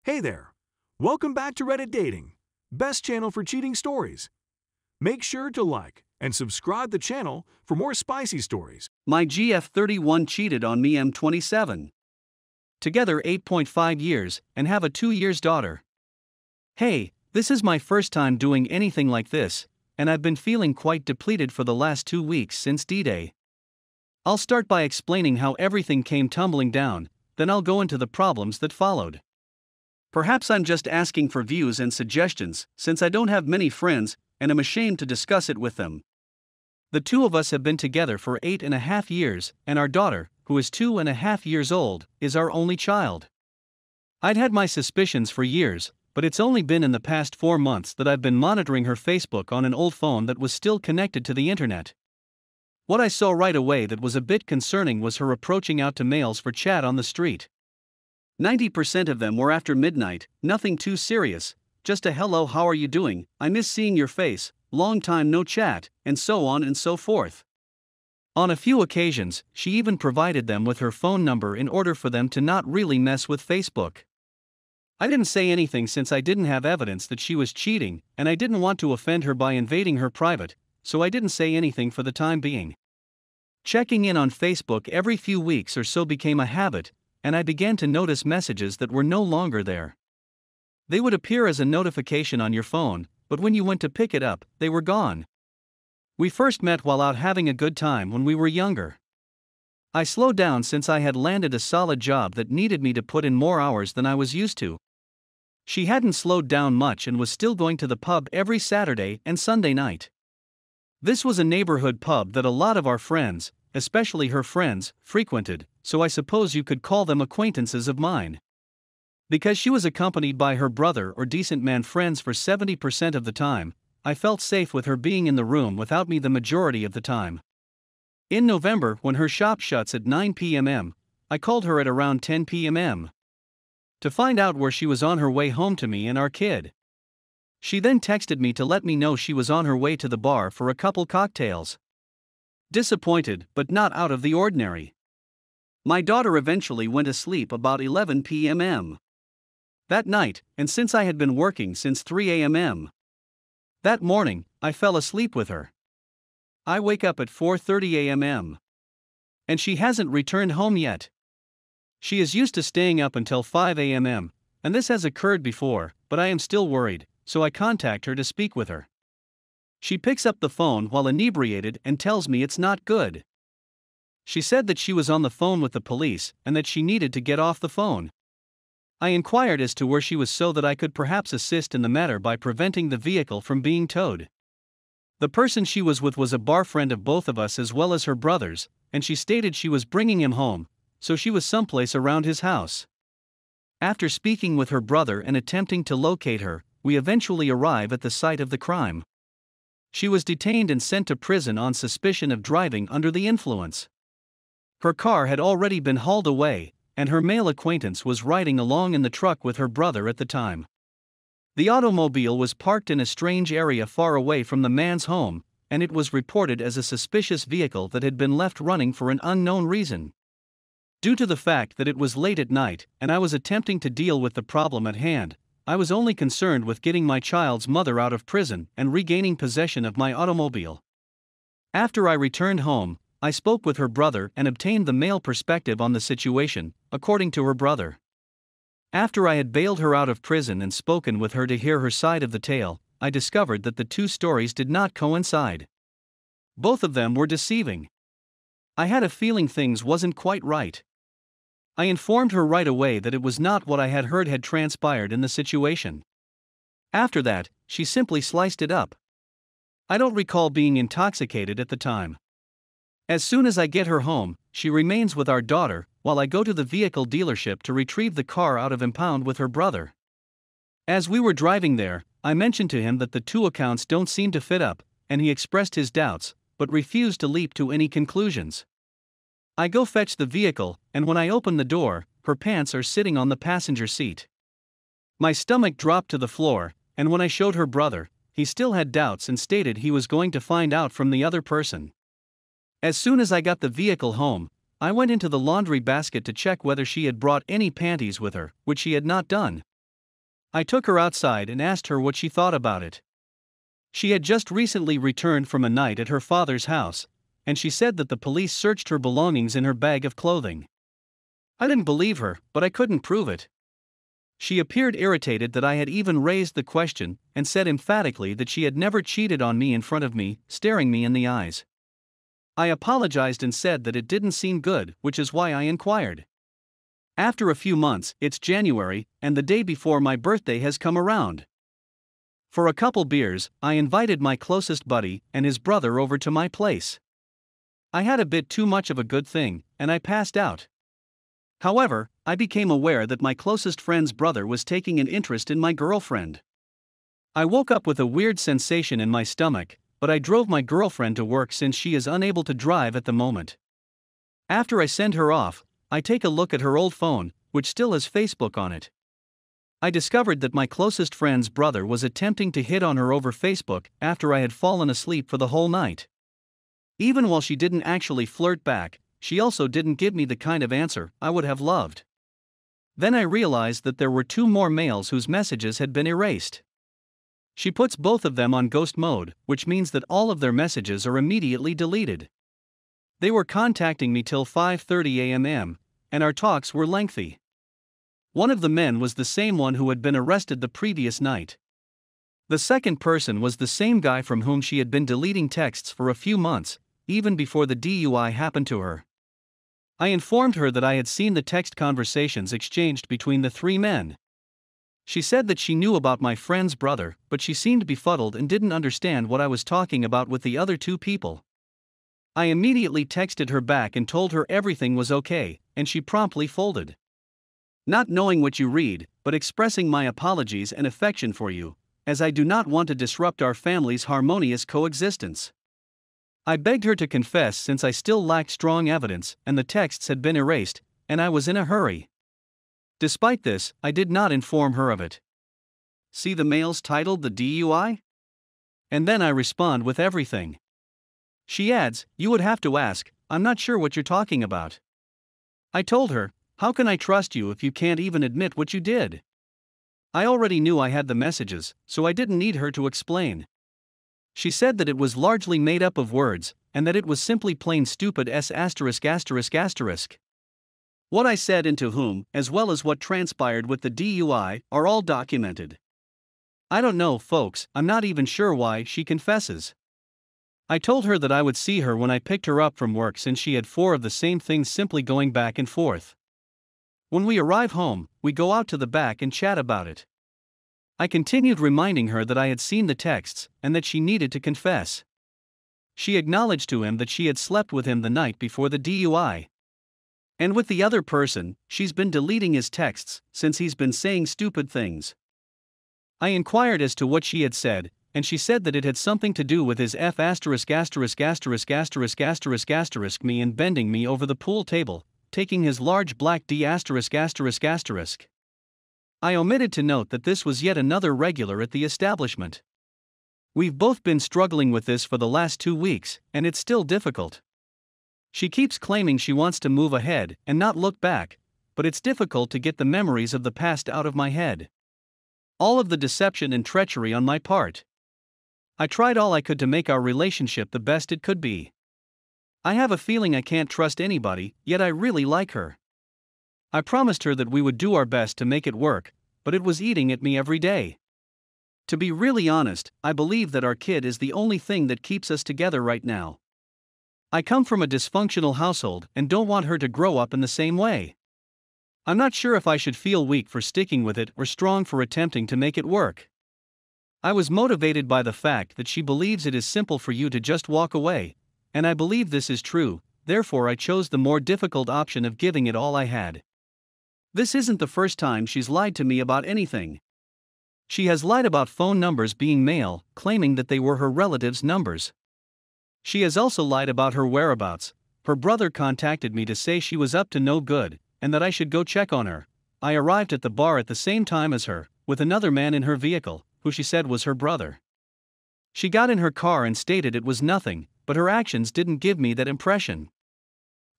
Hey there! Welcome back to Reddit Dating, best channel for cheating stories. Make sure to like and subscribe the channel for more spicy stories. My GF31 cheated on me M27. Together 8.5 years and have a 2 years daughter. Hey, this is my first time doing anything like this, and I've been feeling quite depleted for the last 2 weeks since D-Day. I'll start by explaining how everything came tumbling down, then I'll go into the problems that followed. Perhaps I'm just asking for views and suggestions, since I don't have many friends, and am ashamed to discuss it with them. The two of us have been together for 8.5 years, and our daughter, who is 2.5 years old, is our only child. I'd had my suspicions for years, but it's only been in the past 4 months that I've been monitoring her Facebook on an old phone that was still connected to the internet. What I saw right away that was a bit concerning was her approaching out to males for chat on the street. 90% of them were after midnight, nothing too serious, just a hello, how are you doing, I miss seeing your face, long time no chat, and so on and so forth. On a few occasions, she even provided them with her phone number in order for them to not really mess with Facebook. I didn't say anything since I didn't have evidence that she was cheating, and I didn't want to offend her by invading her private, so I didn't say anything for the time being. Checking in on Facebook every few weeks or so became a habit, and I began to notice messages that were no longer there. They would appear as a notification on your phone, but when you went to pick it up, they were gone. We first met while out having a good time when we were younger. I slowed down since I had landed a solid job that needed me to put in more hours than I was used to. She hadn't slowed down much and was still going to the pub every Saturday and Sunday night. This was a neighborhood pub that a lot of our friends, especially her friends, frequented, so I suppose you could call them acquaintances of mine. Because she was accompanied by her brother or decent man friends for 70% of the time, I felt safe with her being in the room without me the majority of the time. In November, when her shop shuts at 9 p.m, I called her at around 10 p.m. to find out where she was on her way home to me and our kid. She then texted me to let me know she was on her way to the bar for a couple cocktails. Disappointed, but not out of the ordinary. My daughter eventually went to sleep about 11 p.m. that night, and since I had been working since 3 a.m. that morning, I fell asleep with her. I wake up at 4:30 a.m. and she hasn't returned home yet. She is used to staying up until 5 a.m, and this has occurred before, but I am still worried, so I contact her to speak with her. She picks up the phone while inebriated and tells me it's not good. She said that she was on the phone with the police and that she needed to get off the phone. I inquired as to where she was so that I could perhaps assist in the matter by preventing the vehicle from being towed. The person she was with was a bar friend of both of us as well as her brother's, and she stated she was bringing him home, so she was someplace around his house. After speaking with her brother and attempting to locate her, we eventually arrive at the site of the crime. She was detained and sent to prison on suspicion of driving under the influence. Her car had already been hauled away, and her male acquaintance was riding along in the truck with her brother at the time. The automobile was parked in a strange area far away from the man's home, and it was reported as a suspicious vehicle that had been left running for an unknown reason. Due to the fact that it was late at night and I was attempting to deal with the problem at hand, I was only concerned with getting my child's mother out of prison and regaining possession of my automobile. After I returned home, I spoke with her brother and obtained the male perspective on the situation, according to her brother. After I had bailed her out of prison and spoken with her to hear her side of the tale, I discovered that the two stories did not coincide. Both of them were deceiving. I had a feeling things wasn't quite right. I informed her right away that it was not what I had heard had transpired in the situation. After that, she simply sliced it up. I don't recall being intoxicated at the time. As soon as I get her home, she remains with our daughter, while I go to the vehicle dealership to retrieve the car out of impound with her brother. As we were driving there, I mentioned to him that the two accounts don't seem to fit up, and he expressed his doubts, but refused to leap to any conclusions. I go fetch the vehicle, and when I open the door, her pants are sitting on the passenger seat. My stomach dropped to the floor, and when I showed her brother, he still had doubts and stated he was going to find out from the other person. As soon as I got the vehicle home, I went into the laundry basket to check whether she had brought any panties with her, which she had not done. I took her outside and asked her what she thought about it. She had just recently returned from a night at her father's house, and she said that the police searched her belongings in her bag of clothing. I didn't believe her, but I couldn't prove it. She appeared irritated that I had even raised the question and said emphatically that she had never cheated on me in front of me, staring me in the eyes. I apologized and said that it didn't seem good, which is why I inquired. After a few months, it's January, and the day before my birthday has come around. For a couple beers, I invited my closest buddy and his brother over to my place. I had a bit too much of a good thing, and I passed out. However, I became aware that my closest friend's brother was taking an interest in my girlfriend. I woke up with a weird sensation in my stomach, but I drove my girlfriend to work since she is unable to drive at the moment. After I send her off, I take a look at her old phone, which still has Facebook on it. I discovered that my closest friend's brother was attempting to hit on her over Facebook after I had fallen asleep for the whole night. Even while she didn't actually flirt back, she also didn't give me the kind of answer I would have loved. Then I realized that there were two more males whose messages had been erased. She puts both of them on ghost mode, which means that all of their messages are immediately deleted. They were contacting me till 5:30 a.m., and our talks were lengthy. One of the men was the same one who had been arrested the previous night. The second person was the same guy from whom she had been deleting texts for a few months, even before the DUI happened to her. I informed her that I had seen the text conversations exchanged between the three men. She said that she knew about my friend's brother, but she seemed befuddled and didn't understand what I was talking about with the other two people. I immediately texted her back and told her everything was okay, and she promptly folded. Not knowing what you read, but expressing my apologies and affection for you, as I do not want to disrupt our family's harmonious coexistence. I begged her to confess since I still lacked strong evidence and the texts had been erased, and I was in a hurry. Despite this, I did not inform her of it. See the mails titled the DUI? And then I respond with everything. She adds, "You would have to ask, I'm not sure what you're talking about." I told her, "How can I trust you if you can't even admit what you did?" I already knew I had the messages, so I didn't need her to explain. She said that it was largely made up of words, and that it was simply plain stupid *****. What I said and to whom, as well as what transpired with the DUI, are all documented. I don't know, folks, I'm not even sure why she confesses. I told her that I would see her when I picked her up from work since she had 4 of the same things simply going back and forth. When we arrive home, we go out to the back and chat about it. I continued reminding her that I had seen the texts, and that she needed to confess. She acknowledged to him that she had slept with him the night before the DUI. And with the other person, she's been deleting his texts, since he's been saying stupid things. I inquired as to what she had said, and she said that it had something to do with his me and bending me over the pool table, taking his large black D******. I omitted to note that this was yet another regular at the establishment. We've both been struggling with this for the last 2 weeks, and it's still difficult. She keeps claiming she wants to move ahead and not look back, but it's difficult to get the memories of the past out of my head. All of the deception and treachery on my part. I tried all I could to make our relationship the best it could be. I have a feeling I can't trust anybody, yet I really like her. I promised her that we would do our best to make it work, but it was eating at me every day. To be really honest, I believe that our kid is the only thing that keeps us together right now. I come from a dysfunctional household and don't want her to grow up in the same way. I'm not sure if I should feel weak for sticking with it or strong for attempting to make it work. I was motivated by the fact that she believes it is simple for you to just walk away, and I believe this is true, therefore I chose the more difficult option of giving it all I had. This isn't the first time she's lied to me about anything. She has lied about phone numbers being male, claiming that they were her relatives' numbers. She has also lied about her whereabouts. Her brother contacted me to say she was up to no good, and that I should go check on her. I arrived at the bar at the same time as her, with another man in her vehicle, who she said was her brother. She got in her car and stated it was nothing, but her actions didn't give me that impression.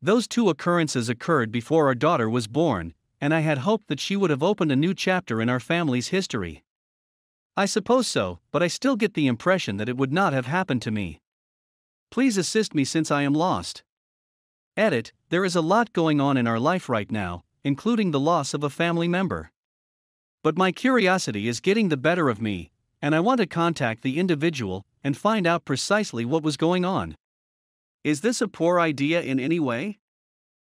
Those 2 occurrences occurred before our daughter was born, and I had hoped that she would have opened a new chapter in our family's history. I suppose so, but I still get the impression that it would not have happened to me. Please assist me since I am lost. Edit, there is a lot going on in our life right now, including the loss of a family member. But my curiosity is getting the better of me, and I want to contact the individual and find out precisely what was going on. Is this a poor idea in any way?